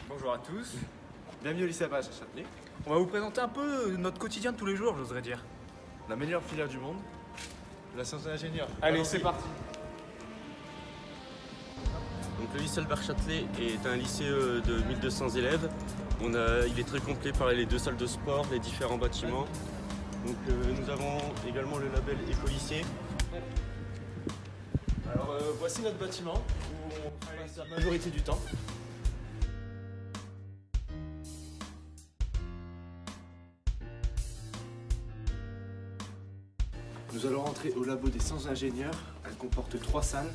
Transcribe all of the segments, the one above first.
Bonjour à tous. Bienvenue au lycée Apache à Châtelet, On va vous présenter un peu notre quotidien de tous les jours, j'oserais dire. la meilleure filière du monde, la science de l'ingénieur. Allez, c'est parti. Donc, le lycée Albert Châtelet est un lycée de 1200 élèves. Il est très complet par les 2 salles de sport, les différents bâtiments. Donc, nous avons également le label Éco-lycée. Alors voici notre bâtiment où on passe la majorité du temps. Nous allons rentrer au labo des sciences ingénieurs. Elle comporte 3 salles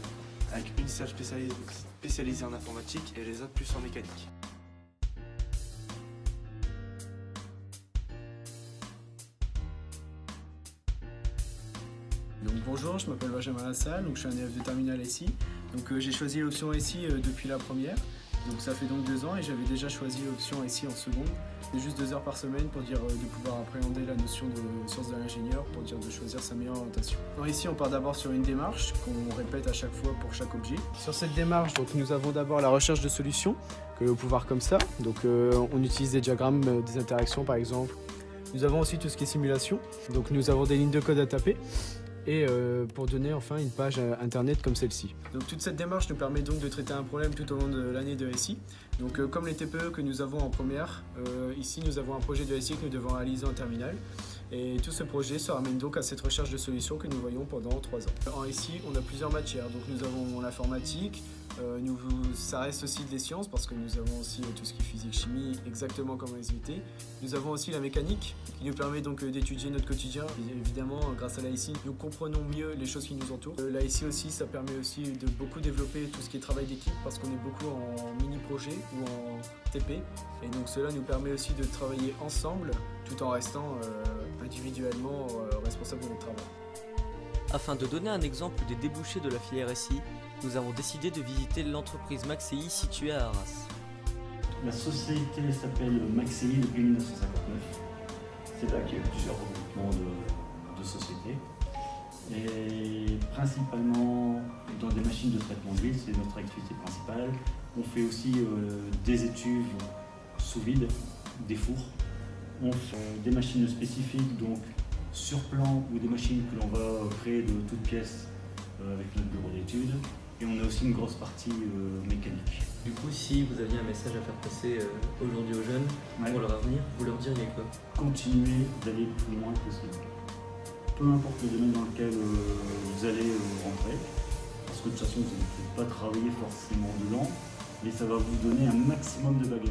avec une salle spécialisée en informatique et les autres plus en mécanique. Donc bonjour, je m'appelle Benjamin Lassalle, donc je suis un élève de terminale SI. Donc j'ai choisi l'option SI depuis la première, donc ça fait donc 2 ans et j'avais déjà choisi l'option SI en seconde. C'est juste 2 heures par semaine pour dire de pouvoir appréhender la notion de sciences de l'ingénieur, pour dire de choisir sa meilleure orientation. Alors ici on part d'abord sur une démarche qu'on répète à chaque fois pour chaque objet. Sur cette démarche, donc, nous avons d'abord la recherche de solutions, que l'on peut voir comme ça. Donc on utilise des diagrammes, des interactions par exemple. Nous avons aussi tout ce qui est simulation, donc nous avons des lignes de code à taper. Et pour donner enfin une page internet comme celle-ci. Donc toute cette démarche nous permet donc de traiter un problème tout au long de l'année de SI. Donc comme les TPE que nous avons en première, ici nous avons un projet de SI que nous devons réaliser en terminale. Et tout ce projet se ramène donc à cette recherche de solutions que nous voyons pendant 3 ans. En SI, on a plusieurs matières. Donc nous avons l'informatique, ça reste aussi des sciences parce que nous avons aussi tout ce qui est physique, chimie, exactement comme en SVT. Nous avons aussi la mécanique qui nous permet donc d'étudier notre quotidien. Et évidemment, grâce à l'ASI, nous comprenons mieux les choses qui nous entourent. L'ASI aussi, ça permet aussi de beaucoup développer tout ce qui est travail d'équipe parce qu'on est beaucoup en mini-projet ou en TP. Et donc cela nous permet aussi de travailler ensemble tout en restant individuellement responsable de notre travail. Afin de donner un exemple des débouchés de la filière SI, nous avons décidé de visiter l'entreprise Maxei située à Arras. La société s'appelle Maxei depuis 1959. C'est là qu'il y a eu plusieurs regroupements de sociétés. Et principalement dans des machines de traitement d'huile, c'est notre activité principale. On fait aussi des étuves sous vide, des fours. On fait des machines spécifiques, donc sur plan, ou des machines que l'on va créer de toutes pièces avec notre bureau d'études. Et on a aussi une grosse partie mécanique. Du coup, si vous aviez un message à faire passer aujourd'hui aux jeunes pour leur avenir, vous leur diriez quoi? Continuez d'aller le plus loin possible. Peu importe le domaine dans lequel vous allez rentrer, parce que de toute façon, vous n'allez pas travailler forcément dedans, mais ça va vous donner un maximum de bagages.